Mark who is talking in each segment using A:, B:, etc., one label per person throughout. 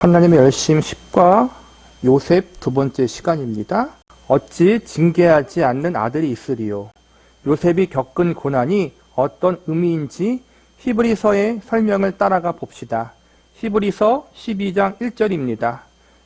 A: 하나님의 열심 10과 요셉 두 번째 시간입니다. 어찌 징계하지 않는 아들이 있으리요. 요셉이 겪은 고난이 어떤 의미인지 히브리서의 설명을 따라가 봅시다. 히브리서 12장 1절입니다.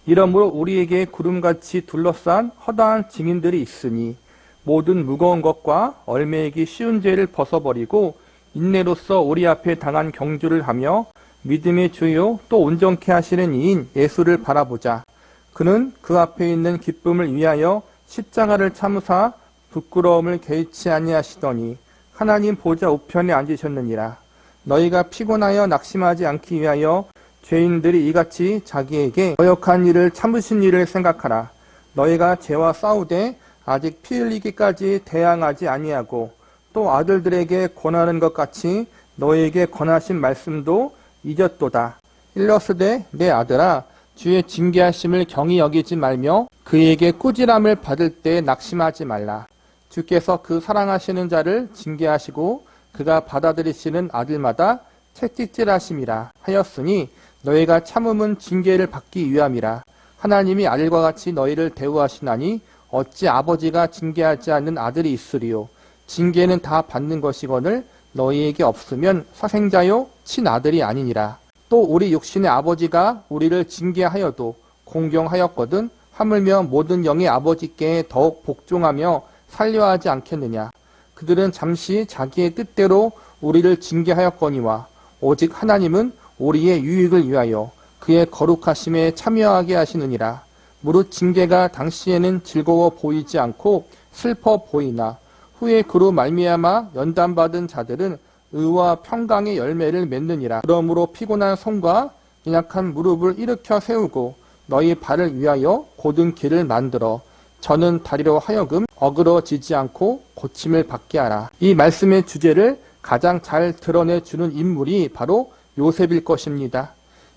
A: 이러므로 우리에게 구름같이 둘러싼 허다한 증인들이 있으니 모든 무거운 것과 얽매이기 쉬운 죄를 벗어버리고 인내로써 우리 앞에 당한 경주를 하며 믿음의 주요 또 온전케 하시는 이인 예수를 바라보자. 그는 그 앞에 있는 기쁨을 위하여 십자가를 참으사 부끄러움을 개의치 아니하시더니 하나님 보좌 우편에 앉으셨느니라. 너희가 피곤하여 낙심하지 않기 위하여 죄인들이 이같이 자기에게 거역한 일을 참으신 일을 생각하라. 너희가 죄와 싸우되 아직 피 흘리기까지 대항하지 아니하고 또 아들들에게 권하는 것 같이 너희에게 권하신 말씀도 잊었도다. 일러스되 내 아들아 주의 징계하심을 경히 여기지 말며 그에게 꾸지람을 받을 때 낙심하지 말라. 주께서 그 사랑하시는 자를 징계하시고 그가 받아들이시는 아들마다 채찍질하심이라 하였으니 너희가 참음은 징계를 받기 위함이라. 하나님이 아들과 같이 너희를 대우하시나니 어찌 아버지가 징계하지 않는 아들이 있으리요. 징계는 다 받는 것이거늘 너희에게 없으면 사생자요 친아들이 아니니라. 또 우리 육신의 아버지가 우리를 징계하여도 공경하였거든 하물며 모든 영의 아버지께 더욱 복종하며 살려하지 않겠느냐. 그들은 잠시 자기의 뜻대로 우리를 징계하였거니와 오직 하나님은 우리의 유익을 위하여 그의 거룩하심에 참여하게 하시느니라. 무릇 징계가 당시에는 즐거워 보이지 않고 슬퍼 보이나 후에 그로 말미암아 연단받은 자들은 의와 평강의 열매를 맺느니라. 그러므로 피곤한 손과 연약한 무릎을 일으켜 세우고 너희 발을 위하여 곧은 길을 만들어 저는 다리로 하여금 어그러지지 않고 고침을 받게 하라. 이 말씀의 주제를 가장 잘 드러내주는 인물이 바로 요셉일 것입니다.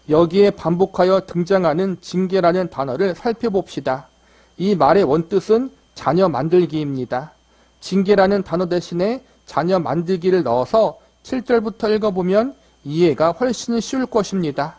A: 여기에 반복하여 등장하는 징계라는 단어를 살펴봅시다. 이 말의 원뜻은 자녀 만들기입니다. 징계라는 단어 대신에 자녀 만들기를 넣어서 7절부터 읽어보면 이해가 훨씬 쉬울 것입니다.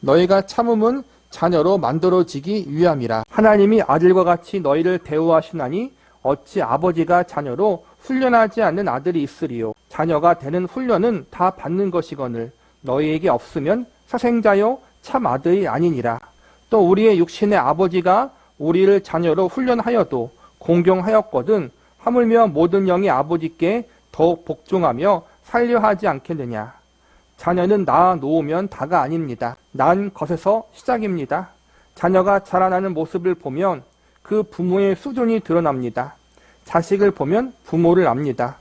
A: 너희가 참음은 자녀로 만들어지기 위함이라. 하나님이 아들과 같이 너희를 대우하시나니 어찌 아버지가 자녀로 훈련하지 않는 아들이 있으리요. 자녀가 되는 훈련은 다 받는 것이거늘 너희에게 없으면 사생자요 참 아들이 아니니라. 또 우리의 육신의 아버지가 우리를 자녀로 훈련하여도 공경하였거든 하물며 모든 영의 아버지께 더욱 복종하며 살려하지 않겠느냐. 자녀는 낳아 놓으면 다가 아닙니다. 낳은 것에서 시작입니다. 자녀가 자라나는 모습을 보면 그 부모의 수준이 드러납니다. 자식을 보면 부모를 압니다.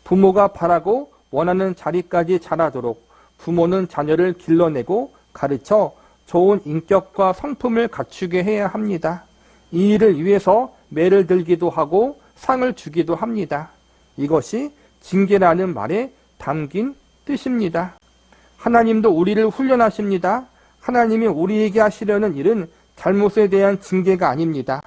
A: 부모가 바라고 원하는 자리까지 자라도록 부모는 자녀를 길러내고 가르쳐 좋은 인격과 성품을 갖추게 해야 합니다. 이 일을 위해서 매를 들기도 하고 상을 주기도 합니다. 이것이 징계라는 말에 담긴 뜻입니다. 하나님도 우리를 훈련하십니다. 하나님이 우리에게 하시려는 일은 잘못에 대한 징계가 아닙니다.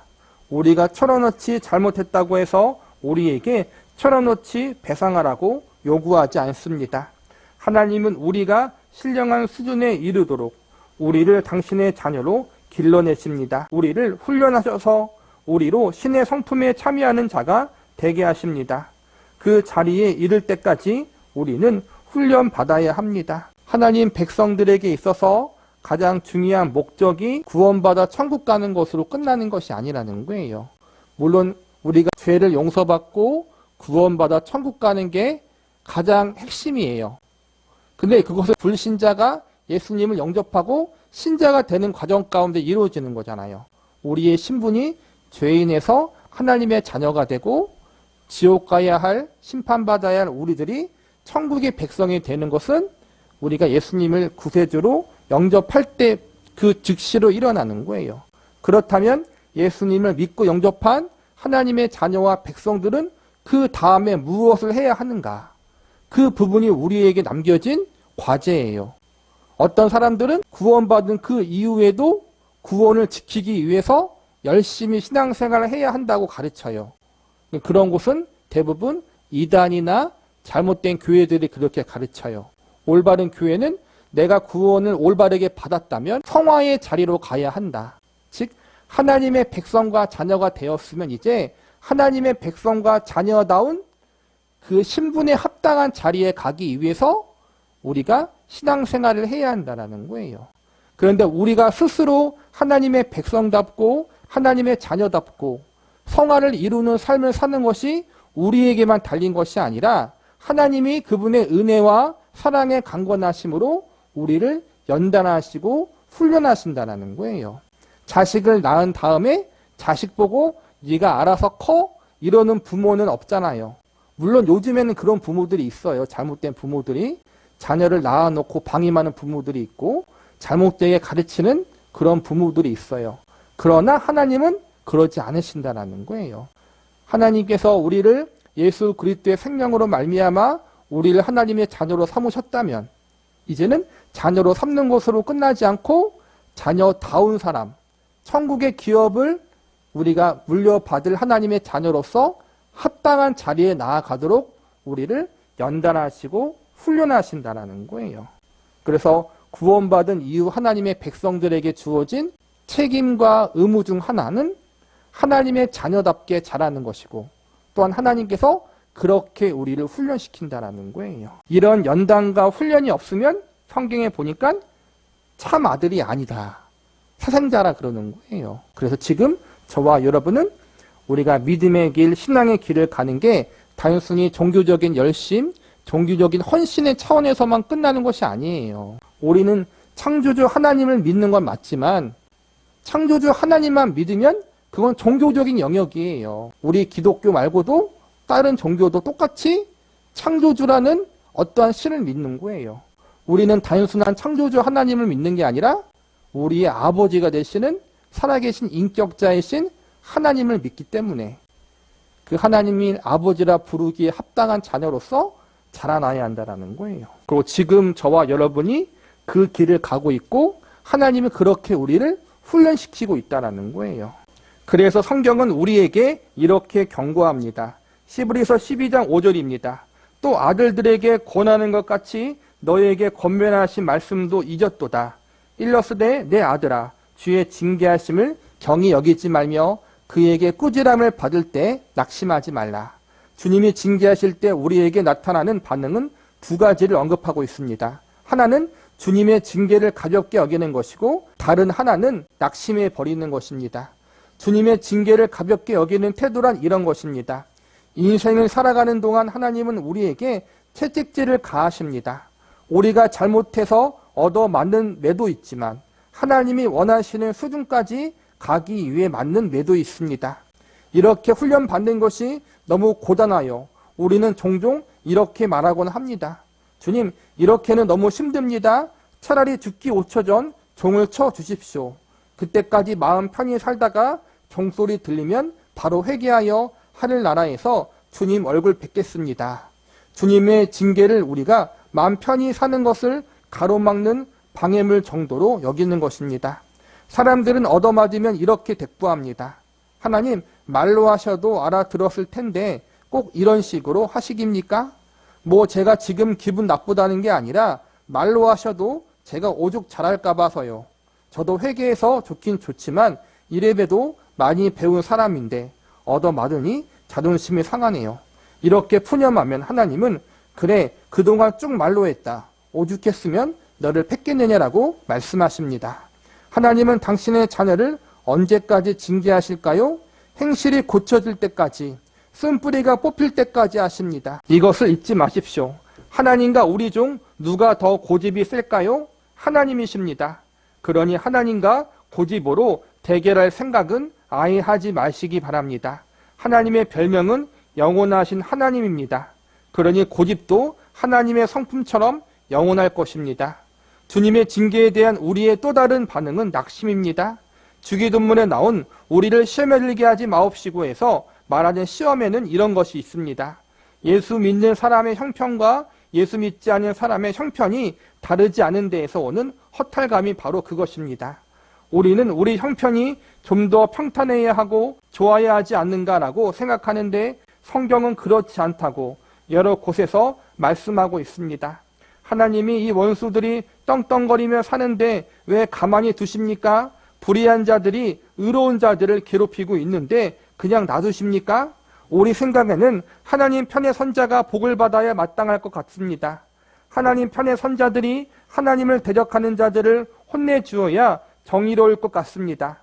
A: 우리가 철없이 잘못했다고 해서 우리에게 철없이 배상하라고 요구하지 않습니다. 하나님은 우리가 신령한 수준에 이르도록 우리를 당신의 자녀로 길러내십니다. 우리를 훈련하셔서 우리로 신의 성품에 참여하는 자가 되게 하십니다. 그 자리에 이를 때까지 우리는 훈련받아야 합니다. 하나님 백성들에게 있어서 가장 중요한 목적이 구원받아 천국 가는 것으로 끝나는 것이 아니라는 거예요. 물론 우리가 죄를 용서받고 구원받아 천국 가는 게 가장 핵심이에요. 근데 그것을 불신자가 예수님을 영접하고 신자가 되는 과정 가운데 이루어지는 거잖아요. 우리의 신분이 죄인에서 하나님의 자녀가 되고 지옥 가야 할, 심판받아야 할 우리들이 천국의 백성이 되는 것은 우리가 예수님을 구세주로 영접할 때 그 즉시로 일어나는 거예요. 그렇다면 예수님을 믿고 영접한 하나님의 자녀와 백성들은 그 다음에 무엇을 해야 하는가? 그 부분이 우리에게 남겨진 과제예요. 어떤 사람들은 구원받은 그 이후에도 구원을 지키기 위해서 열심히 신앙생활을 해야 한다고 가르쳐요. 그런 곳은 대부분 이단이나 잘못된 교회들이 그렇게 가르쳐요. 올바른 교회는 내가 구원을 올바르게 받았다면 성화의 자리로 가야 한다. 즉 하나님의 백성과 자녀가 되었으면 이제 하나님의 백성과 자녀다운 그 신분에 합당한 자리에 가기 위해서 우리가 신앙생활을 해야 한다는 거예요. 그런데 우리가 스스로 하나님의 백성답고 하나님의 자녀답고 성화를 이루는 삶을 사는 것이 우리에게만 달린 것이 아니라 하나님이 그분의 은혜와 사랑의 강권하심으로 우리를 연단하시고 훈련하신다는 거예요. 자식을 낳은 다음에 자식 보고 네가 알아서 커? 이러는 부모는 없잖아요. 물론 요즘에는 그런 부모들이 있어요. 잘못된 부모들이. 자녀를 낳아놓고 방임하는 부모들이 있고 잘못되게 가르치는 그런 부모들이 있어요. 그러나 하나님은 그러지 않으신다는 거예요. 하나님께서 우리를 예수 그리스도의 생명으로 말미암아 우리를 하나님의 자녀로 삼으셨다면 이제는 자녀로 삼는 것으로 끝나지 않고 자녀다운 사람, 천국의 기업을 우리가 물려받을 하나님의 자녀로서 합당한 자리에 나아가도록 우리를 연단하시고 훈련하신다는 거예요. 그래서 구원받은 이후 하나님의 백성들에게 주어진 책임과 의무 중 하나는 하나님의 자녀답게 자라는 것이고 또한 하나님께서 그렇게 우리를 훈련시킨다는 거예요. 이런 연단과 훈련이 없으면 성경에 보니까 참 아들이 아니다. 사생자라 그러는 거예요. 그래서 지금 저와 여러분은 우리가 믿음의 길, 신앙의 길을 가는 게 단순히 종교적인 열심, 종교적인 헌신의 차원에서만 끝나는 것이 아니에요. 우리는 창조주 하나님을 믿는 건 맞지만 창조주 하나님만 믿으면 그건 종교적인 영역이에요. 우리 기독교 말고도 다른 종교도 똑같이 창조주라는 어떠한 신을 믿는 거예요. 우리는 단순한 창조주 하나님을 믿는 게 아니라 우리의 아버지가 되시는 살아계신 인격자이신 하나님을 믿기 때문에 그 하나님이 아버지라 부르기에 합당한 자녀로서 자라나야 한다는 거예요. 그리고 지금 저와 여러분이 그 길을 가고 있고 하나님은 그렇게 우리를 훈련시키고 있다는 거예요. 그래서 성경은 우리에게 이렇게 경고합니다. 히브리서 12장 5절입니다. 또 아들들에게 권하는 것 같이 너에게 권면하신 말씀도 잊었도다. 일러스되 내 아들아 주의 징계하심을 경히 여기지 말며 그에게 꾸지람을 받을 때 낙심하지 말라. 주님이 징계하실 때 우리에게 나타나는 반응은 두 가지를 언급하고 있습니다. 하나는 주님의 징계를 가볍게 여기는 것이고 다른 하나는 낙심해 버리는 것입니다. 주님의 징계를 가볍게 여기는 태도란 이런 것입니다. 인생을 살아가는 동안 하나님은 우리에게 채찍질을 가하십니다. 우리가 잘못해서 얻어맞는 매도 있지만 하나님이 원하시는 수준까지 가기 위해 맞는 매도 있습니다. 이렇게 훈련받는 것이 너무 고단하여 우리는 종종 이렇게 말하곤 합니다. 주님, 이렇게는 너무 힘듭니다. 차라리 죽기 5초 전 종을 쳐 주십시오. 그때까지 마음 편히 살다가 종소리 들리면 바로 회개하여 하늘나라에서 주님 얼굴 뵙겠습니다. 주님의 징계를 우리가 마음 편히 사는 것을 가로막는 방해물 정도로 여기는 것입니다. 사람들은 얻어맞으면 이렇게 대꾸합니다. 하나님, 말로 하셔도 알아들었을 텐데 꼭 이런 식으로 하시깁니까? 뭐 제가 지금 기분 나쁘다는 게 아니라 말로 하셔도 제가 오죽 잘할까 봐서요. 저도 회개해서 좋긴 좋지만 이래봬도 많이 배운 사람인데 얻어맞으니 자존심이 상하네요. 이렇게 푸념하면 하나님은 그래 그동안 쭉 말로 했다. 오죽했으면 너를 팼겠느냐라고 말씀하십니다. 하나님은 당신의 자녀를 언제까지 징계하실까요? 행실이 고쳐질 때까지, 쓴뿌리가 뽑힐 때까지 하십니다. 이것을 잊지 마십시오. 하나님과 우리 중 누가 더 고집이 셀까요? 하나님이십니다. 그러니 하나님과 고집으로 대결할 생각은 아예 하지 마시기 바랍니다. 하나님의 별명은 영원하신 하나님입니다. 그러니 고집도 하나님의 성품처럼 영원할 것입니다. 주님의 징계에 대한 우리의 또 다른 반응은 낙심입니다. 주기도문에 나온 우리를 시험에 들게 하지 마옵시고에서 말하는 시험에는 이런 것이 있습니다. 예수 믿는 사람의 형편과 예수 믿지 않는 사람의 형편이 다르지 않은 데에서 오는 허탈감이 바로 그것입니다. 우리는 우리 형편이 좀 더 평탄해야 하고 좋아야 하지 않는가라고 생각하는데 성경은 그렇지 않다고 여러 곳에서 말씀하고 있습니다. 하나님이 이 원수들이 떵떵거리며 사는데 왜 가만히 두십니까? 불의한 자들이 의로운 자들을 괴롭히고 있는데 그냥 놔두십니까? 우리 생각에는 하나님 편의 선자가 복을 받아야 마땅할 것 같습니다. 하나님 편의 선자들이 하나님을 대적하는 자들을 혼내주어야 정의로울 것 같습니다.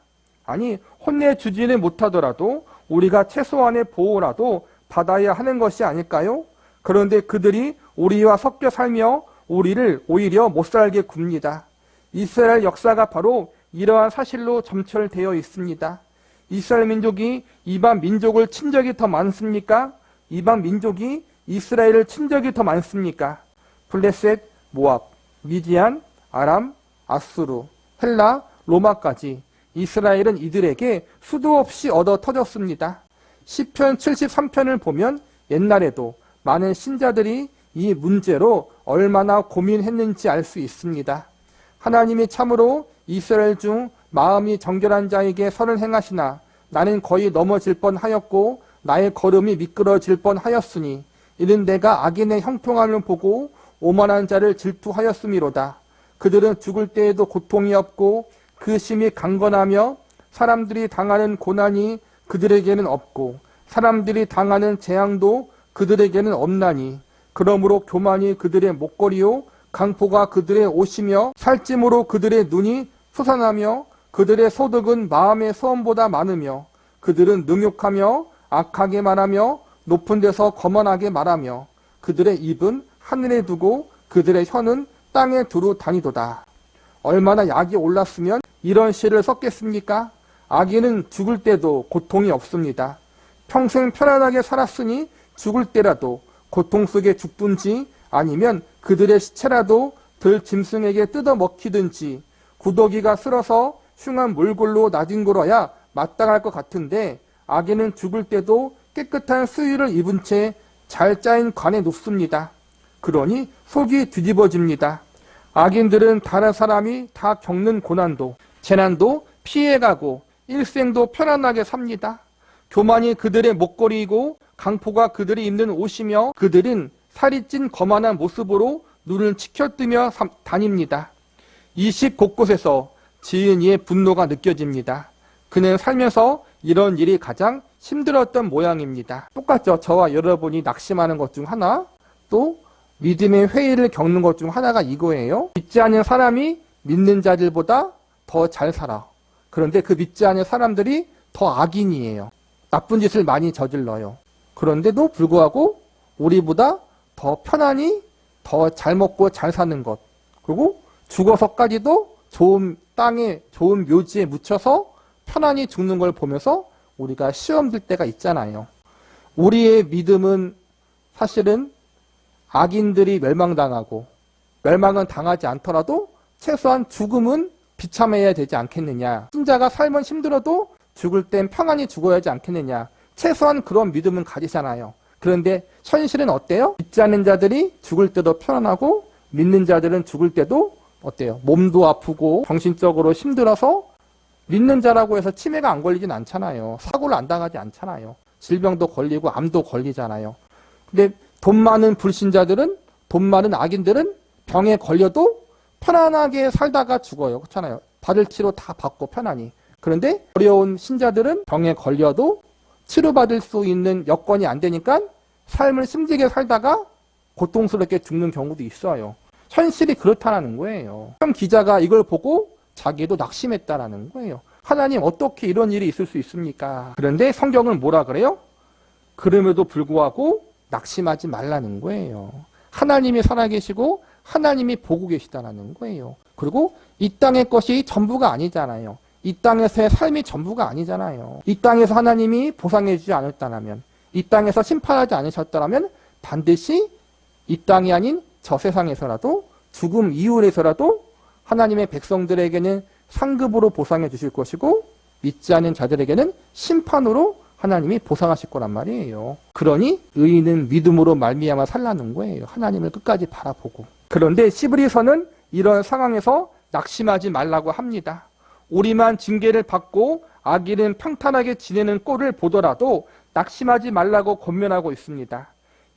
A: 아니, 혼내주지는 못하더라도 우리가 최소한의 보호라도 받아야 하는 것이 아닐까요? 그런데 그들이 우리와 섞여 살며 우리를 오히려 못살게 굽니다. 이스라엘 역사가 바로 이러한 사실로 점철되어 있습니다. 이스라엘 민족이 이방 민족을 친 적이 더 많습니까? 이방 민족이 이스라엘을 친 적이 더 많습니까? 블레셋, 모압, 미디안, 아람, 아수르, 헬라, 로마까지 이스라엘은 이들에게 수도 없이 얻어 터졌습니다. 시편 73편을 보면 옛날에도 많은 신자들이 이 문제로 얼마나 고민했는지 알 수 있습니다. 하나님이 참으로 이스라엘 중 마음이 정결한 자에게 선을 행하시나 나는 거의 넘어질 뻔하였고 나의 걸음이 미끄러질 뻔하였으니 이는 내가 악인의 형통함을 보고 오만한 자를 질투하였음이로다. 그들은 죽을 때에도 고통이 없고 그 심이 강건하며 사람들이 당하는 고난이 그들에게는 없고 사람들이 당하는 재앙도 그들에게는 없나니 그러므로 교만이 그들의 목걸이요 강포가 그들의 옷이며 살찜으로 그들의 눈이 솟아나며 그들의 소득은 마음의 소원보다 많으며 그들은 능욕하며 악하게 말하며 높은 데서 거만하게 말하며 그들의 입은 하늘에 두고 그들의 혀는 땅에 두루 다니도다. 얼마나 약이 올랐으면 이런 시를 썼겠습니까? 악인은 죽을 때도 고통이 없습니다. 평생 편안하게 살았으니 죽을 때라도 고통 속에 죽든지 아니면 그들의 시체라도 들 짐승에게 뜯어 먹히든지 구더기가 쓸어서 흉한 몰골로 나뒹굴어야 마땅할 것 같은데 악인은 죽을 때도 깨끗한 수의를 입은 채 잘 짜인 관에 눕습니다. 그러니 속이 뒤집어집니다. 악인들은 다른 사람이 다 겪는 고난도 재난도 피해가고 일생도 편안하게 삽니다. 교만이 그들의 목걸이이고 강포가 그들이 입는 옷이며 그들은 살이 찐 거만한 모습으로 눈을 치켜뜨며 다닙니다. 이 시 곳곳에서 지은 이의 분노가 느껴집니다. 그는 살면서 이런 일이 가장 힘들었던 모양입니다. 똑같죠. 저와 여러분이 낙심하는 것 중 하나, 또 믿음의 회의를 겪는 것 중 하나가 이거예요. 믿지 않는 사람이 믿는 자들보다 더 잘 살아. 그런데 그 믿지 않는 사람들이 더 악인이에요. 나쁜 짓을 많이 저질러요. 그런데도 불구하고 우리보다 더 편안히 더 잘 먹고 잘 사는 것, 그리고 죽어서까지도 좋은 땅에 좋은 묘지에 묻혀서 편안히 죽는 걸 보면서 우리가 시험 들 때가 있잖아요. 우리의 믿음은 사실은 악인들이 멸망당하고 멸망은 당하지 않더라도 최소한 죽음은 비참해야 되지 않겠느냐. 신자가 삶은 힘들어도 죽을 땐 평안히 죽어야 하지 않겠느냐. 최소한 그런 믿음은 가지잖아요. 그런데 현실은 어때요? 믿지 않는 자들이 죽을 때도 편안하고 믿는 자들은 죽을 때도 어때요? 몸도 아프고 정신적으로 힘들어서 믿는 자라고 해서 치매가 안 걸리진 않잖아요. 사고를 안 당하지 않잖아요. 질병도 걸리고 암도 걸리잖아요. 근데 돈 많은 불신자들은, 돈 많은 악인들은 병에 걸려도 편안하게 살다가 죽어요. 그렇잖아요. 받을 치료 다 받고 편안히. 그런데 어려운 신자들은 병에 걸려도 치료받을 수 있는 여건이 안 되니까 삶을 힘들게 살다가 고통스럽게 죽는 경우도 있어요. 현실이 그렇다는 거예요. 한 기자가 이걸 보고 자기도 낙심했다라는 거예요. 하나님, 어떻게 이런 일이 있을 수 있습니까? 그런데 성경은 뭐라 그래요? 그럼에도 불구하고 낙심하지 말라는 거예요. 하나님이 살아계시고 하나님이 보고 계시다는 거예요. 그리고 이 땅의 것이 전부가 아니잖아요. 이 땅에서의 삶이 전부가 아니잖아요. 이 땅에서 하나님이 보상해 주지 않았다면, 이 땅에서 심판하지 않으셨다면 반드시 이 땅이 아닌 저 세상에서라도, 죽음 이후에서라도 하나님의 백성들에게는 상급으로 보상해 주실 것이고 믿지 않은 자들에게는 심판으로 하나님이 보상하실 거란 말이에요. 그러니 의인은 믿음으로 말미암아 살라는 거예요. 하나님을 끝까지 바라보고. 그런데 시브리서는 이런 상황에서 낙심하지 말라고 합니다. 우리만 징계를 받고 악인은 평탄하게 지내는 꼴을 보더라도 낙심하지 말라고 권면하고 있습니다.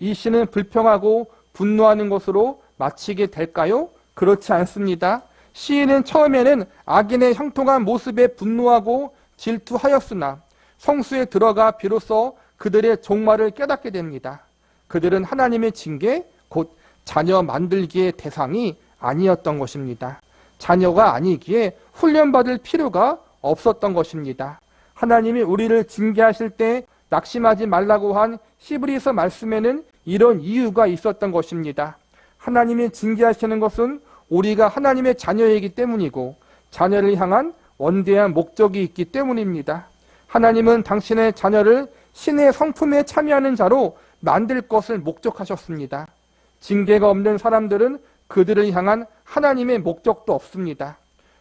A: 이 시는 불평하고 분노하는 것으로 마치게 될까요? 그렇지 않습니다. 시인은 처음에는 악인의 형통한 모습에 분노하고 질투하였으나 성수에 들어가 비로소 그들의 종말을 깨닫게 됩니다. 그들은 하나님의 징계, 곧 자녀 만들기의 대상이 아니었던 것입니다. 자녀가 아니기에 훈련받을 필요가 없었던 것입니다. 하나님이 우리를 징계하실 때 낙심하지 말라고 한 히브리서 말씀에는 이런 이유가 있었던 것입니다. 하나님이 징계하시는 것은 우리가 하나님의 자녀이기 때문이고 자녀를 향한 원대한 목적이 있기 때문입니다. 하나님은 당신의 자녀를 신의 성품에 참여하는 자로 만들 것을 목적하셨습니다. 징계가 없는 사람들은 그들을 향한 하나님의 목적도 없습니다.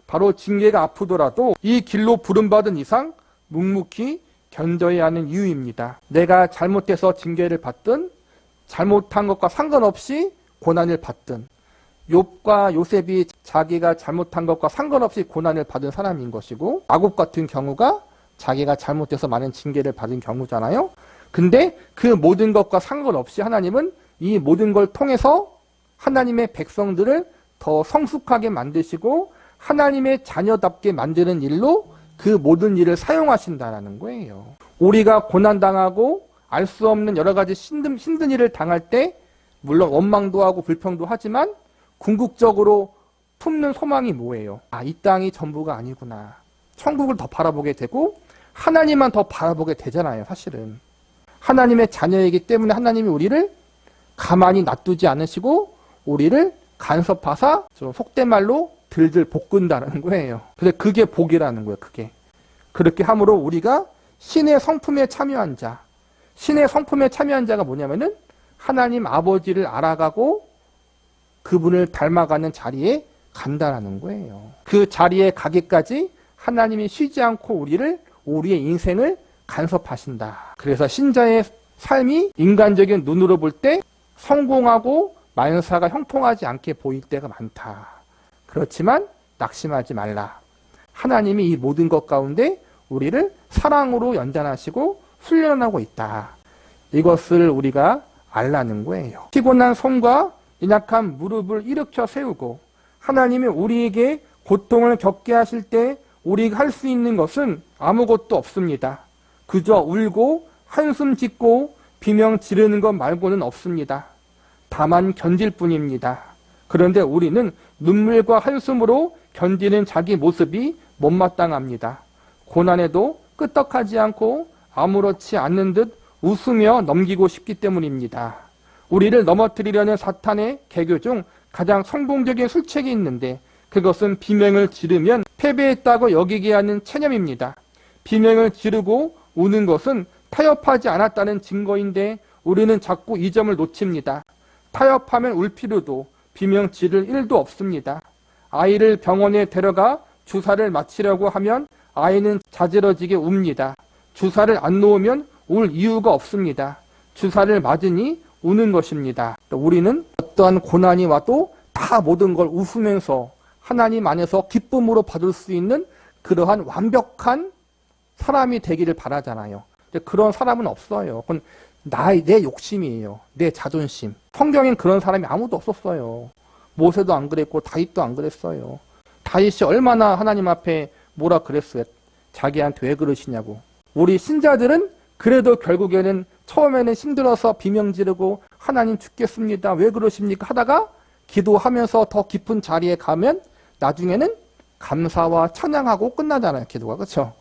A: 바로 징계가 아프더라도 이 길로 부름받은 이상 묵묵히 견뎌야 하는 이유입니다. 내가 잘못해서 징계를 받든 잘못한 것과 상관없이 고난을 받든 욥과 요셉이 자기가 잘못한 것과 상관없이 고난을 받은 사람인 것이고 야곱 같은 경우가 자기가 잘못해서 많은 징계를 받은 경우잖아요. 근데 그 모든 것과 상관없이 하나님은 이 모든 걸 통해서 하나님의 백성들을 더 성숙하게 만드시고 하나님의 자녀답게 만드는 일로 그 모든 일을 사용하신다는 거예요. 우리가 고난당하고 알 수 없는 여러 가지 힘든 일을 당할 때 물론 원망도 하고 불평도 하지만 궁극적으로 품는 소망이 뭐예요? 이 땅이 전부가 아니구나. 천국을 더 바라보게 되고 하나님만 더 바라보게 되잖아요. 사실은 하나님의 자녀이기 때문에 하나님이 우리를 가만히 놔두지 않으시고 우리를 간섭하사 좀 속된 말로 들들 볶은다는 거예요. 근데 그게 복이라는 거예요. 그게 그렇게 함으로 우리가 신의 성품에 참여한 자, 신의 성품에 참여한 자가 뭐냐면은 하나님 아버지를 알아가고 그분을 닮아가는 자리에 간다라는 거예요. 그 자리에 가기까지 하나님이 쉬지 않고 우리의 인생을 간섭하신다. 그래서 신자의 삶이 인간적인 눈으로 볼 때 성공하고 만사가 형통하지 않게 보일 때가 많다. 그렇지만 낙심하지 말라. 하나님이 이 모든 것 가운데 우리를 사랑으로 연단하시고 훈련하고 있다. 이것을 우리가 알라는 거예요. 피곤한 손과 연약한 무릎을 일으켜 세우고 하나님이 우리에게 고통을 겪게 하실 때 우리가 할 수 있는 것은 아무것도 없습니다. 그저 울고 한숨 짓고 비명 지르는 것 말고는 없습니다. 다만 견딜 뿐입니다. 그런데 우리는 눈물과 한숨으로 견디는 자기 모습이 못마땅합니다. 고난에도 끄떡하지 않고 아무렇지 않는 듯 웃으며 넘기고 싶기 때문입니다. 우리를 넘어뜨리려는 사탄의 개교 중 가장 성공적인 술책이 있는데 그것은 비명을 지르면 패배했다고 여기게 하는 체념입니다. 비명을 지르고 우는 것은 타협하지 않았다는 증거인데 우리는 자꾸 이 점을 놓칩니다. 타협하면 울 필요도 비명 지를 일도 없습니다. 아이를 병원에 데려가 주사를 맞히려고 하면 아이는 자지러지게 웁니다. 주사를 안 놓으면 울 이유가 없습니다. 주사를 맞으니 우는 것입니다. 우리는 어떠한 고난이 와도 다 모든 걸 웃으면서 하나님 안에서 기쁨으로 받을 수 있는 그러한 완벽한 사람이 되기를 바라잖아요. 그런 사람은 없어요. 그건 내 욕심이에요. 내 자존심. 성경엔 그런 사람이 아무도 없었어요. 모세도 안 그랬고 다윗도 안 그랬어요. 다윗이 얼마나 하나님 앞에 뭐라 그랬어요. 자기한테 왜 그러시냐고. 우리 신자들은 그래도 결국에는 처음에는 힘들어서 비명 지르고 하나님 죽겠습니다. 왜 그러십니까? 하다가 기도하면서 더 깊은 자리에 가면 나중에는 감사와 찬양하고 끝나잖아요. 기도가. 그렇죠?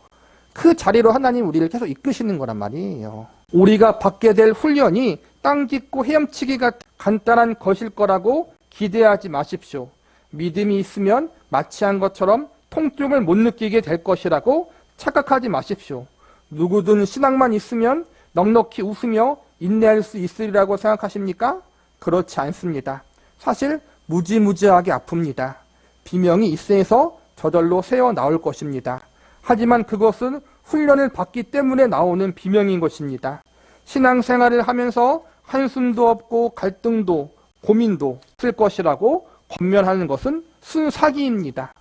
A: 그 자리로 하나님 우리를 계속 이끄시는 거란 말이에요. 우리가 받게 될 훈련이 땅 짚고 헤엄치기가 간단한 것일 거라고 기대하지 마십시오. 믿음이 있으면 마취한 것처럼 통증을 못 느끼게 될 것이라고 착각하지 마십시오. 누구든 신앙만 있으면 넉넉히 웃으며 인내할 수 있으리라고 생각하십니까? 그렇지 않습니다. 사실 무지무지하게 아픕니다. 비명이 있어서 저절로 새어 나올 것입니다. 하지만 그것은 훈련을 받기 때문에 나오는 비명인 것입니다. 신앙생활을 하면서 한숨도 없고 갈등도 고민도 없을 것이라고 권면하는 것은 순사기입니다.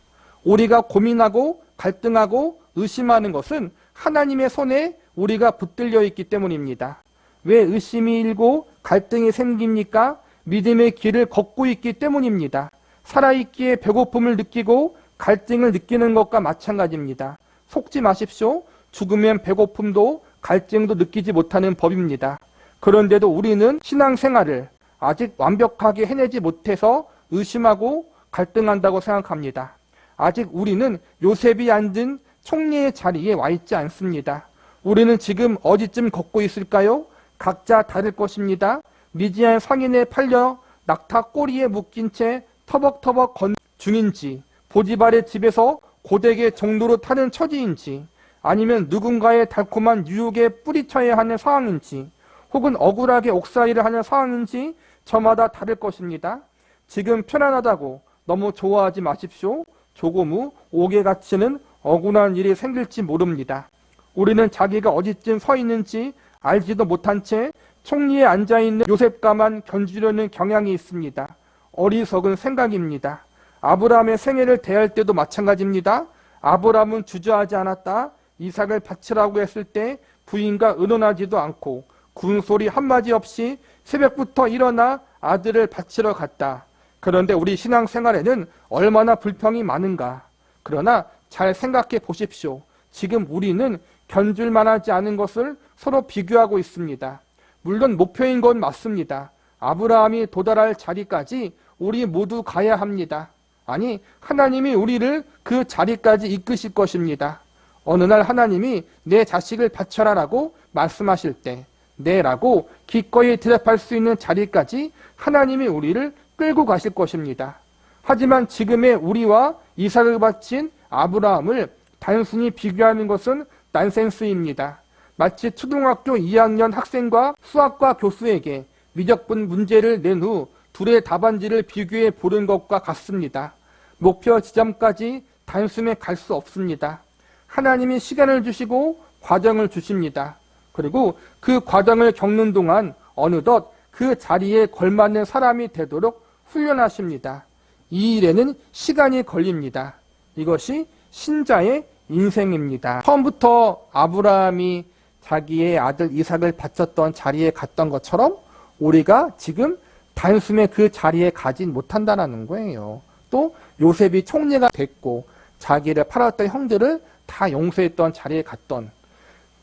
A: 우리가 고민하고 갈등하고 의심하는 것은 하나님의 손에 우리가 붙들려 있기 때문입니다. 왜 의심이 일고 갈등이 생깁니까? 믿음의 길을 걷고 있기 때문입니다. 살아있기에 배고픔을 느끼고 갈증을 느끼는 것과 마찬가지입니다. 속지 마십시오. 죽으면 배고픔도 갈증도 느끼지 못하는 법입니다. 그런데도 우리는 신앙생활을 아직 완벽하게 해내지 못해서 의심하고 갈등한다고 생각합니다. 아직 우리는 요셉이 앉은 총리의 자리에 와 있지 않습니다. 우리는 지금 어디쯤 걷고 있을까요? 각자 다를 것입니다. 미지안 상인에 팔려 낙타 꼬리에 묶인 채 터벅터벅 건 중인지, 보디발의 집에서 고되게 종로로 타는 처지인지, 아니면 누군가의 달콤한 유혹에 뿌리쳐야 하는 상황인지, 혹은 억울하게 옥살이를 하는 상황인지 저마다 다를 것입니다. 지금 편안하다고 너무 좋아하지 마십시오. 조금 후 옥에 갇히는 억울한 일이 생길지 모릅니다. 우리는 자기가 어디쯤 서 있는지 알지도 못한 채 총리에 앉아있는 요셉과만 견주려는 경향이 있습니다. 어리석은 생각입니다. 아브라함의 생애를 대할 때도 마찬가지입니다. 아브라함은 주저하지 않았다. 이삭을 바치라고 했을 때 부인과 의논하지도 않고 군소리 한마디 없이 새벽부터 일어나 아들을 바치러 갔다. 그런데 우리 신앙생활에는 얼마나 불평이 많은가. 그러나 잘 생각해 보십시오. 지금 우리는 견줄만 하지 않은 것을 서로 비교하고 있습니다. 물론 목표인 건 맞습니다. 아브라함이 도달할 자리까지 우리 모두 가야 합니다. 아니, 하나님이 우리를 그 자리까지 이끄실 것입니다. 어느 날 하나님이 내 자식을 바쳐라라고 말씀하실 때 네 라고 기꺼이 대답할 수 있는 자리까지 하나님이 우리를 끌고 가실 것입니다. 하지만 지금의 우리와 이삭을 바친 아브라함을 단순히 비교하는 것은 난센스입니다. 마치 초등학교 2학년 학생과 수학과 교수에게 미적분 문제를 낸 후 둘의 답안지를 비교해 보는 것과 같습니다. 목표 지점까지 단숨에 갈 수 없습니다. 하나님이 시간을 주시고 과정을 주십니다. 그리고 그 과정을 겪는 동안 어느덧 그 자리에 걸맞는 사람이 되도록 훈련하십니다. 이 일에는 시간이 걸립니다. 이것이 신자의 인생입니다. 처음부터 아브라함이 자기의 아들 이삭을 바쳤던 자리에 갔던 것처럼 우리가 지금 단숨에 그 자리에 가진 못한다는 거예요. 또 요셉이 총리가 됐고 자기를 팔았던 형들을 다 용서했던 자리에 갔던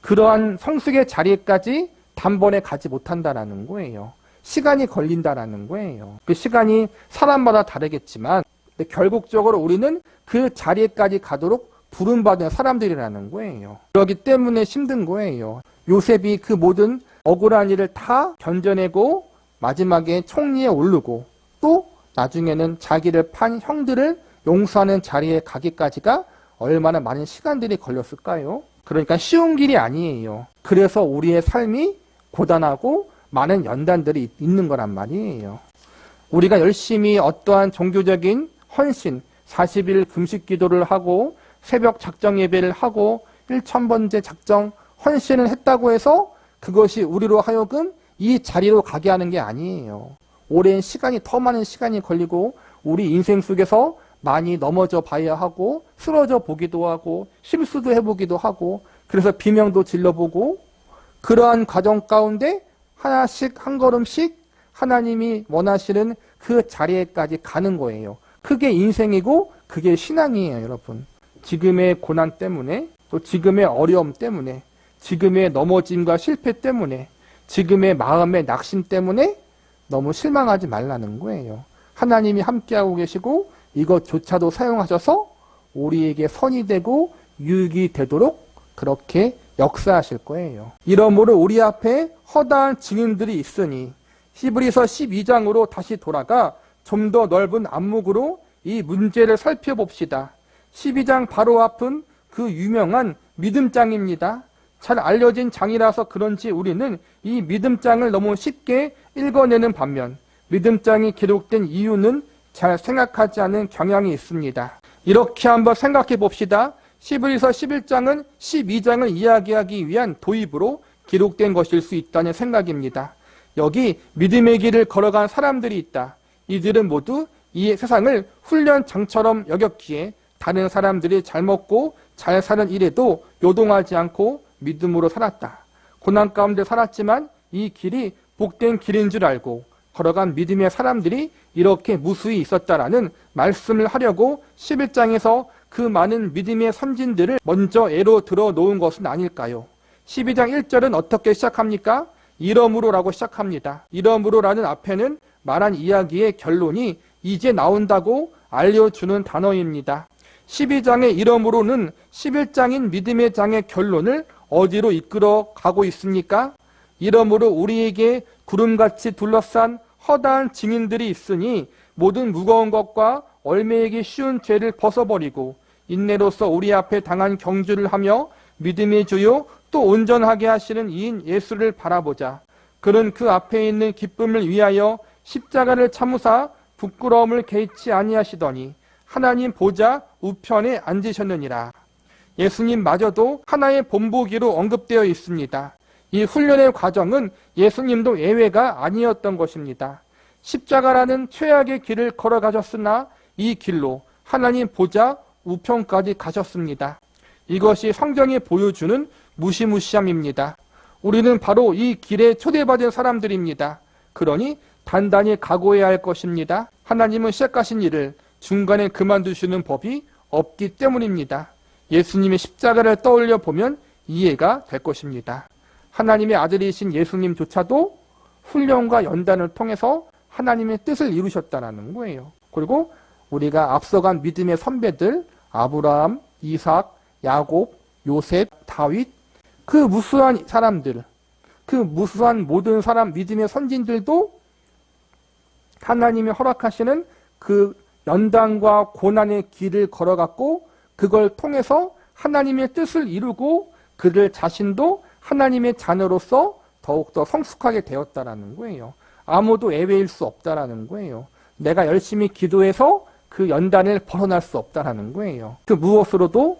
A: 그러한 성숙의 자리까지 단번에 가지 못한다는 거예요. 시간이 걸린다는 거예요. 그 시간이 사람마다 다르겠지만 결국적으로 우리는 그 자리까지 가도록 부름받은 사람들이라는 거예요. 그렇기 때문에 힘든 거예요. 요셉이 그 모든 억울한 일을 다 견뎌내고 마지막에 총리에 오르고 또 나중에는 자기를 판 형들을 용서하는 자리에 가기까지가 얼마나 많은 시간들이 걸렸을까요? 그러니까 쉬운 길이 아니에요. 그래서 우리의 삶이 고단하고 많은 연단들이 있는 거란 말이에요. 우리가 열심히 어떠한 종교적인 헌신, 40일 금식 기도를 하고 새벽 작정 예배를 하고 1000번째 작정 헌신을 했다고 해서 그것이 우리로 하여금 이 자리로 가게 하는 게 아니에요. 오랜 시간이, 더 많은 시간이 걸리고 우리 인생 속에서 많이 넘어져 봐야 하고 쓰러져 보기도 하고 실수도 해보기도 하고 그래서 비명도 질러보고 그러한 과정 가운데 하나씩 한 걸음씩 하나님이 원하시는 그 자리에까지 가는 거예요. 그게 인생이고 그게 신앙이에요, 여러분. 지금의 고난 때문에 또 지금의 어려움 때문에 지금의 넘어짐과 실패 때문에 지금의 마음의 낙심 때문에 너무 실망하지 말라는 거예요. 하나님이 함께하고 계시고 이것조차도 사용하셔서 우리에게 선이 되고 유익이 되도록 그렇게 역사하실 거예요. 이러므로 우리 앞에 허다한 증인들이 있으니 히브리서 12장으로 다시 돌아가 좀 더 넓은 안목으로 이 문제를 살펴봅시다. 12장 바로 앞은 그 유명한 믿음장입니다. 잘 알려진 장이라서 그런지 우리는 이 믿음장을 너무 쉽게 읽어내는 반면 믿음장이 기록된 이유는 잘 생각하지 않은 경향이 있습니다. 이렇게 한번 생각해 봅시다. 히브리서 11장은 12장을 이야기하기 위한 도입으로 기록된 것일 수 있다는 생각입니다. 여기 믿음의 길을 걸어간 사람들이 있다. 이들은 모두 이 세상을 훈련장처럼 여겼기에 다른 사람들이 잘 먹고 잘 사는 일에도 요동하지 않고 믿음으로 살았다. 고난 가운데 살았지만 이 길이 복된 길인 줄 알고 걸어간 믿음의 사람들이 이렇게 무수히 있었다라는 말씀을 하려고 11장에서 그 많은 믿음의 선진들을 먼저 예로 들어 놓은 것은 아닐까요? 12장 1절은 어떻게 시작합니까? 이러므로라고 시작합니다. 이러므로라는 앞에는 말한 이야기의 결론이 이제 나온다고 알려주는 단어입니다. 12장의 이러므로는 11장인 믿음의 장의 결론을 어디로 이끌어 가고 있습니까? 이러므로 우리에게 구름같이 둘러싼 허다한 증인들이 있으니 모든 무거운 것과 얼매이기 쉬운 죄를 벗어버리고 인내로서 우리 앞에 당한 경주를 하며 믿음의 주요 또 온전하게 하시는 이인 예수를 바라보자. 그는 그 앞에 있는 기쁨을 위하여 십자가를 참으사 부끄러움을 개의치 아니하시더니 하나님 보좌 우편에 앉으셨느니라. 예수님마저도 하나의 본보기로 언급되어 있습니다. 이 훈련의 과정은 예수님도 예외가 아니었던 것입니다. 십자가라는 최악의 길을 걸어가셨으나 이 길로 하나님 보좌 우편까지 가셨습니다. 이것이 성경이 보여주는 무시무시함입니다. 우리는 바로 이 길에 초대받은 사람들입니다. 그러니 단단히 각오해야 할 것입니다. 하나님은 시작하신 일을 중간에 그만두시는 법이 없기 때문입니다. 예수님의 십자가를 떠올려 보면 이해가 될 것입니다. 하나님의 아들이신 예수님조차도 훈련과 연단을 통해서 하나님의 뜻을 이루셨다는 거예요. 그리고 우리가 앞서간 믿음의 선배들 아브라함, 이삭, 야곱, 요셉, 다윗 그 무수한 사람들, 그 무수한 모든 사람 믿음의 선진들도 하나님이 허락하시는 그 연단과 고난의 길을 걸어갔고 그걸 통해서 하나님의 뜻을 이루고 그들 자신도 하나님의 자녀로서 더욱더 성숙하게 되었다라는 거예요. 아무도 예외일 수 없다라는 거예요. 내가 열심히 기도해서 그 연단을 벗어날 수 없다라는 거예요. 그 무엇으로도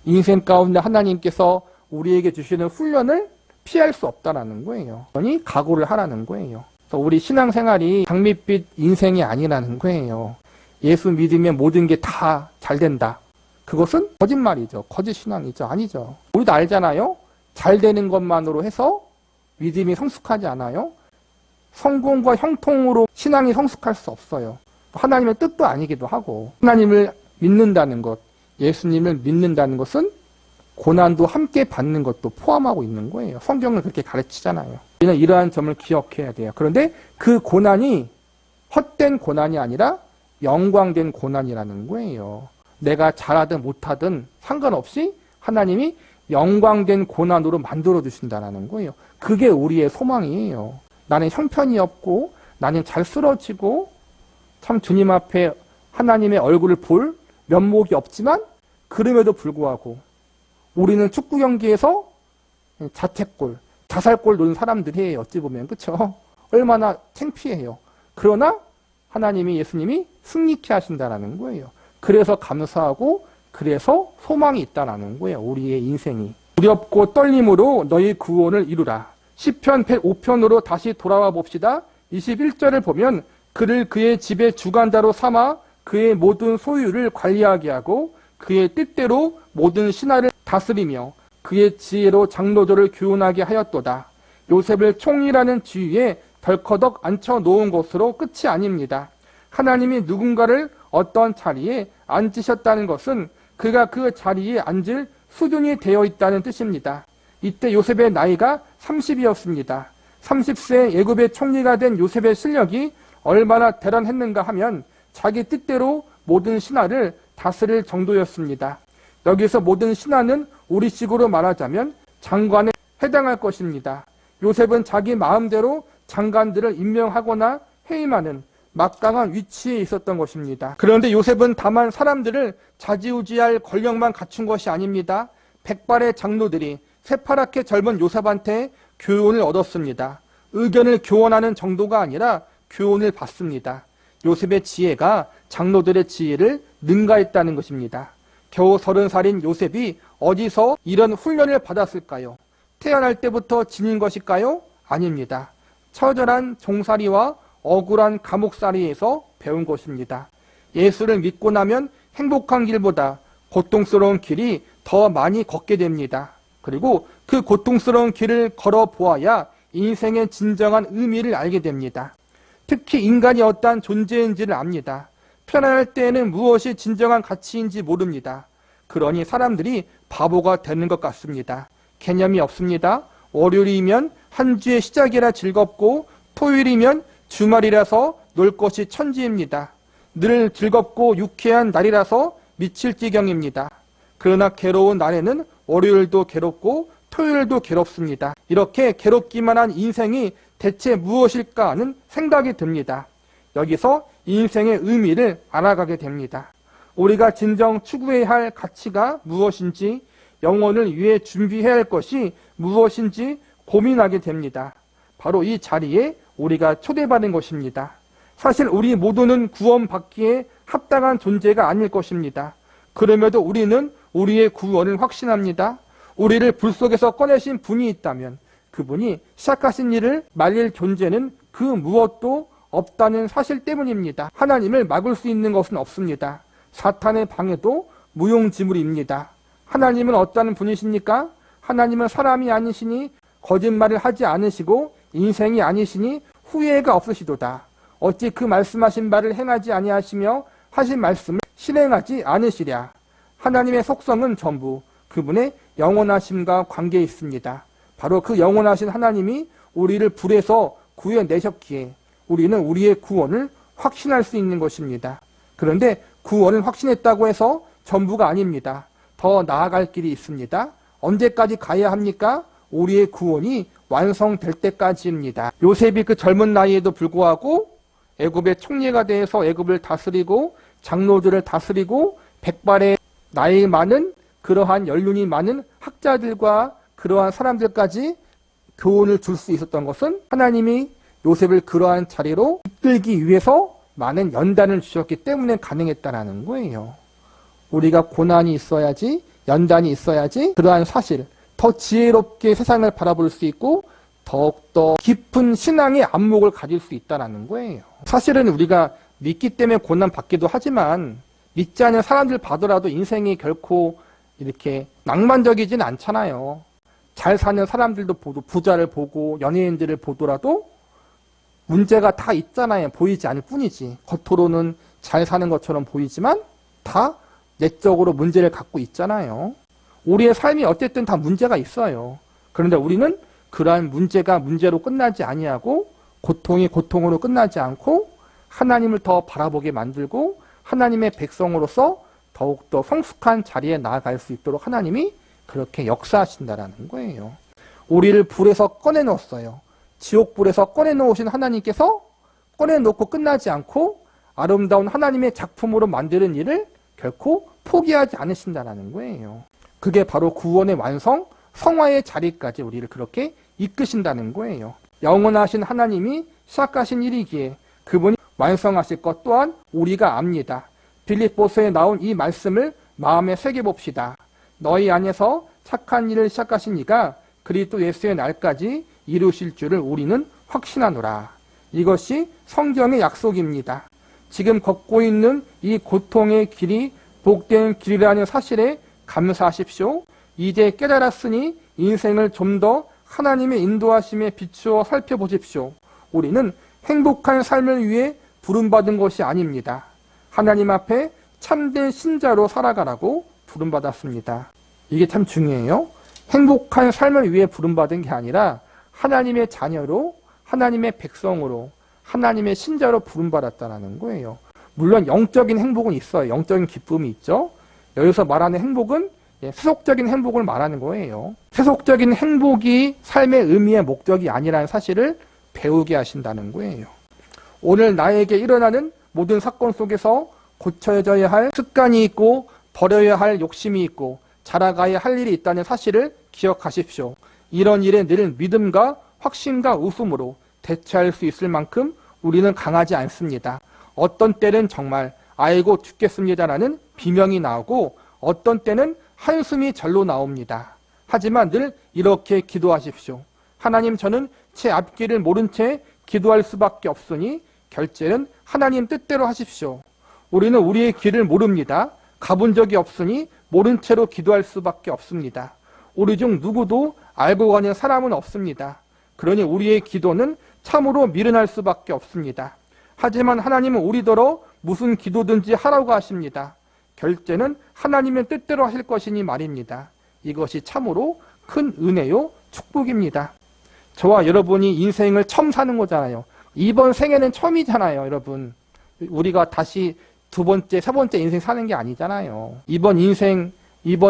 A: 인생 가운데 하나님께서 우리에게 주시는 훈련을 피할 수 없다라는 거예요. 그러니 각오를 하라는 거예요. 그래서 우리 신앙생활이 장밋빛 인생이 아니라는 거예요. 예수 믿으면 모든 게 다 잘 된다. 그것은 거짓말이죠. 거짓 신앙이죠. 아니죠. 우리도 알잖아요. 잘 되는 것만으로 해서 믿음이 성숙하지 않아요. 성공과 형통으로 신앙이 성숙할 수 없어요. 하나님의 뜻도 아니기도 하고 하나님을 믿는다는 것, 예수님을 믿는다는 것은 고난도 함께 받는 것도 포함하고 있는 거예요. 성경은 그렇게 가르치잖아요. 우리는 이러한 점을 기억해야 돼요. 그런데 그 고난이 헛된 고난이 아니라 영광된 고난이라는 거예요. 내가 잘하든 못하든 상관없이 하나님이 영광된 고난으로 만들어 주신다는 거예요. 그게 우리의 소망이에요. 나는 형편이 없고 나는 잘 쓰러지고 참 주님 앞에 하나님의 얼굴을 볼 면목이 없지만 그럼에도 불구하고 우리는 축구 경기에서 자책골, 자살골 놓은 사람들이에요. 어찌 보면 그렇죠? 얼마나 창피해요. 그러나 하나님이 예수님이 승리케 하신다는 거예요. 그래서 감사하고 그래서 소망이 있다는 거예요. 우리의 인생이. 두렵고 떨림으로 너희 구원을 이루라. 시편 105편으로 다시 돌아와 봅시다. 21절을 보면 그를 그의 집의 주관자로 삼아 그의 모든 소유를 관리하게 하고 그의 뜻대로 모든 신하를 다스리며 그의 지혜로 장로들을 교훈하게 하였도다. 요셉을 총리라는 지위에 덜커덕 앉혀놓은 것으로 끝이 아닙니다. 하나님이 누군가를 어떤 자리에 앉으셨다는 것은 그가 그 자리에 앉을 수준이 되어 있다는 뜻입니다. 이때 요셉의 나이가 30이었습니다. 30세 애굽의 총리가 된 요셉의 실력이 얼마나 대단했는가 하면 자기 뜻대로 모든 신하를 다스릴 정도였습니다. 여기서 모든 신하는 우리식으로 말하자면 장관에 해당할 것입니다. 요셉은 자기 마음대로 장관들을 임명하거나 해임하는 막강한 위치에 있었던 것입니다. 그런데 요셉은 다만 사람들을 좌지우지할 권력만 갖춘 것이 아닙니다. 백발의 장로들이 새파랗게 젊은 요셉한테 교훈을 얻었습니다. 의견을 교환하는 정도가 아니라 교훈을 받습니다. 요셉의 지혜가 장로들의 지혜를 능가했다는 것입니다. 겨우 30살인 요셉이 어디서 이런 훈련을 받았을까요? 태어날 때부터 지닌 것일까요? 아닙니다. 처절한 종살이와 억울한 감옥살이에서 배운 것입니다. 예수를 믿고 나면 행복한 길보다 고통스러운 길이 더 많이 걷게 됩니다. 그리고 그 고통스러운 길을 걸어보아야 인생의 진정한 의미를 알게 됩니다. 특히 인간이 어떠한 존재인지를 압니다. 편안할 때에는 무엇이 진정한 가치인지 모릅니다. 그러니 사람들이 바보가 되는 것 같습니다. 개념이 없습니다. 월요일이면 한 주의 시작이라 즐겁고 토요일이면 주말이라서 놀 것이 천지입니다. 늘 즐겁고 유쾌한 날이라서 미칠 지경입니다. 그러나 괴로운 날에는 월요일도 괴롭고 토요일도 괴롭습니다. 이렇게 괴롭기만 한 인생이 대체 무엇일까 하는 생각이 듭니다. 여기서 인생의 의미를 알아가게 됩니다. 우리가 진정 추구해야 할 가치가 무엇인지, 영혼을 위해 준비해야 할 것이 무엇인지 고민하게 됩니다. 바로 이 자리에 우리가 초대받은 것입니다. 사실 우리 모두는 구원받기에 합당한 존재가 아닐 것입니다. 그럼에도 우리는 우리의 구원을 확신합니다. 우리를 불 속에서 꺼내신 분이 있다면 그분이 시작하신 일을 말릴 존재는 그 무엇도 없다는 사실 때문입니다. 하나님을 막을 수 있는 것은 없습니다. 사탄의 방해도 무용지물입니다. 하나님은 어떠한 분이십니까? 하나님은 사람이 아니시니 거짓말을 하지 않으시고 인생이 아니시니 후회가 없으시도다. 어찌 그 말씀하신 바를 행하지 아니하시며 하신 말씀을 실행하지 않으시랴. 하나님의 속성은 전부 그분의 영원하심과 관계에 있습니다. 바로 그 영원하신 하나님이 우리를 불에서 구해내셨기에 우리는 우리의 구원을 확신할 수 있는 것입니다. 그런데 구원을 확신했다고 해서 전부가 아닙니다. 더 나아갈 길이 있습니다. 언제까지 가야 합니까? 우리의 구원이 완성될 때까지입니다. 요셉이 그 젊은 나이에도 불구하고 애굽의 총리가 돼서 애굽을 다스리고 장로들을 다스리고 백발의 나이 많은 그러한 연륜이 많은 학자들과 그러한 사람들까지 교훈을 줄 수 있었던 것은 하나님이 요셉을 그러한 자리로 이끌기 위해서 많은 연단을 주셨기 때문에 가능했다는 거예요. 우리가 고난이 있어야지, 연단이 있어야지 그러한 사실, 더 지혜롭게 세상을 바라볼 수 있고 더욱더 깊은 신앙의 안목을 가질 수 있다는 거예요. 사실은 우리가 믿기 때문에 고난 받기도 하지만 믿지 않는 사람들 봐더라도 인생이 결코 이렇게 낭만적이진 않잖아요. 잘 사는 사람들도 부자를 보고 연예인들을 보더라도 문제가 다 있잖아요. 보이지 않을 뿐이지. 겉으로는 잘 사는 것처럼 보이지만 다 내적으로 문제를 갖고 있잖아요. 우리의 삶이 어쨌든 다 문제가 있어요. 그런데 우리는 그러한 문제가 문제로 끝나지 아니하고 고통이 고통으로 끝나지 않고 하나님을 더 바라보게 만들고 하나님의 백성으로서 더욱더 성숙한 자리에 나아갈 수 있도록 하나님이 그렇게 역사하신다라는 거예요. 우리를 불에서 꺼내놓았어요. 지옥불에서 꺼내놓으신 하나님께서 꺼내놓고 끝나지 않고 아름다운 하나님의 작품으로 만드는 일을 결코 포기하지 않으신다는 거예요. 그게 바로 구원의 완성, 성화의 자리까지 우리를 그렇게 이끄신다는 거예요. 영원하신 하나님이 시작하신 일이기에 그분이 완성하실 것 또한 우리가 압니다. 빌립보서에 나온 이 말씀을 마음에 새겨봅시다. 너희 안에서 착한 일을 시작하신 이가 그리스도 예수의 날까지 이루실 줄을 우리는 확신하노라. 이것이 성경의 약속입니다. 지금 걷고 있는 이 고통의 길이 복된 길이라는 사실에 감사하십시오. 이제 깨달았으니 인생을 좀 더 하나님의 인도하심에 비추어 살펴보십시오. 우리는 행복한 삶을 위해 부름받은 것이 아닙니다. 하나님 앞에 참된 신자로 살아가라고 부름받았습니다. 이게 참 중요해요. 행복한 삶을 위해 부름받은 게 아니라 하나님의 자녀로, 하나님의 백성으로, 하나님의 신자로 부름받았다는 거예요. 물론 영적인 행복은 있어요. 영적인 기쁨이 있죠. 여기서 말하는 행복은 세속적인 행복을 말하는 거예요. 세속적인 행복이 삶의 의미의 목적이 아니라는 사실을 배우게 하신다는 거예요. 오늘 나에게 일어나는 모든 사건 속에서 고쳐져야 할 습관이 있고 버려야 할 욕심이 있고 자라가야 할 일이 있다는 사실을 기억하십시오. 이런 일에 늘 믿음과 확신과 웃음으로 대처할 수 있을 만큼 우리는 강하지 않습니다. 어떤 때는 정말 아이고 죽겠습니다라는 비명이 나오고 어떤 때는 한숨이 절로 나옵니다. 하지만 늘 이렇게 기도하십시오. 하나님, 저는 제 앞길을 모른 채 기도할 수밖에 없으니 결제는 하나님 뜻대로 하십시오. 우리는 우리의 길을 모릅니다. 가본 적이 없으니 모른 채로 기도할 수밖에 없습니다. 우리 중 누구도 알고 가는 사람은 없습니다. 그러니 우리의 기도는 참으로 미련할 수밖에 없습니다. 하지만 하나님은 우리더러 무슨 기도든지 하라고 하십니다. 결제는 하나님의 뜻대로 하실 것이니 말입니다. 이것이 참으로 큰 은혜요 축복입니다. 저와 여러분이 인생을 처음 사는 거잖아요. 이번 생에는 처음이잖아요, 여러분. 우리가 다시 두 번째, 세 번째 인생 사는 게 아니잖아요. 이번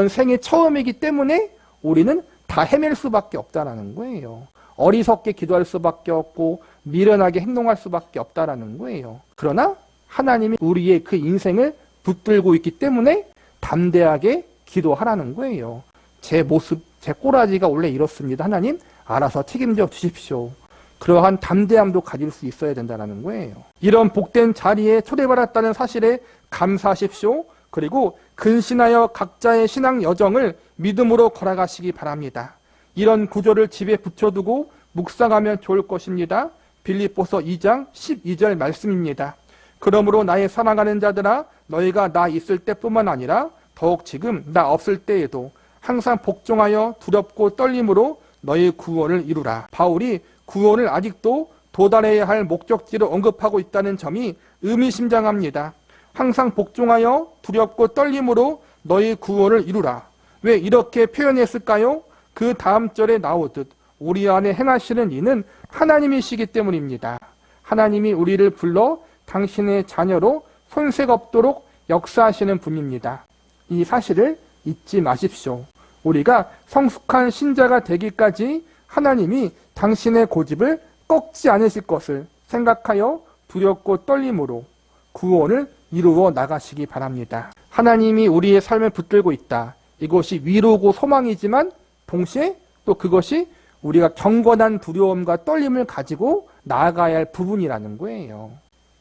A: 생이 처음이기 때문에 우리는 다 헤맬 수밖에 없다라는 거예요. 어리석게 기도할 수밖에 없고 미련하게 행동할 수밖에 없다라는 거예요. 그러나 하나님이 우리의 그 인생을 붙들고 있기 때문에 담대하게 기도하라는 거예요. 제 모습, 제 꼬라지가 원래 이렇습니다. 하나님 알아서 책임져 주십시오. 그러한 담대함도 가질 수 있어야 된다는 거예요. 이런 복된 자리에 초대받았다는 사실에 감사하십시오. 그리고 근신하여 각자의 신앙 여정을 믿음으로 걸어가시기 바랍니다. 이런 구절을 집에 붙여두고 묵상하면 좋을 것입니다. 빌립보서 2장 12절 말씀입니다. 그러므로 나의 사랑하는 자들아 너희가 나 있을 때뿐만 아니라 더욱 지금 나 없을 때에도 항상 복종하여 두렵고 떨림으로 너희 구원을 이루라. 바울이 구원을 아직도 도달해야 할 목적지로 언급하고 있다는 점이 의미심장합니다. 항상 복종하여 두렵고 떨림으로 너희 구원을 이루라. 왜 이렇게 표현했을까요? 그 다음 절에 나오듯 우리 안에 행하시는 이는 하나님이시기 때문입니다. 하나님이 우리를 불러 당신의 자녀로 손색 없도록 역사하시는 분입니다. 이 사실을 잊지 마십시오. 우리가 성숙한 신자가 되기까지 하나님이 당신의 고집을 꺾지 않으실 것을 생각하여 두렵고 떨림으로 구원을 이루어 나가시기 바랍니다. 하나님이 우리의 삶을 붙들고 있다. 이것이 위로고 소망이지만 동시에 또 그것이 우리가 경건한 두려움과 떨림을 가지고 나아가야 할 부분이라는 거예요.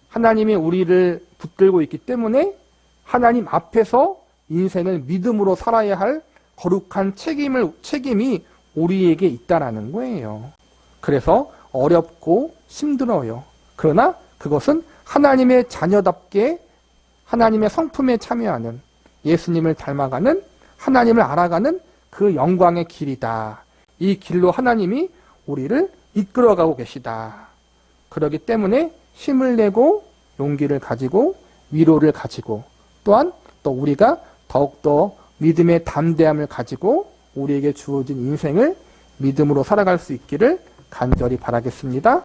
A: 하나님이 우리를 붙들고 있기 때문에 하나님 앞에서 인생을 믿음으로 살아야 할 거룩한 책임이 우리에게 있다라는 거예요. 그래서 어렵고 힘들어요. 그러나 그것은 하나님의 자녀답게 하나님의 성품에 참여하는 예수님을 닮아가는 하나님을 알아가는 그 영광의 길이다. 이 길로 하나님이 우리를 이끌어가고 계시다. 그렇기 때문에 힘을 내고 용기를 가지고 위로를 가지고 또한 또 우리가 더욱더 믿음의 담대함을 가지고 우리에게 주어진 인생을 믿음으로 살아갈 수 있기를 간절히 바라겠습니다.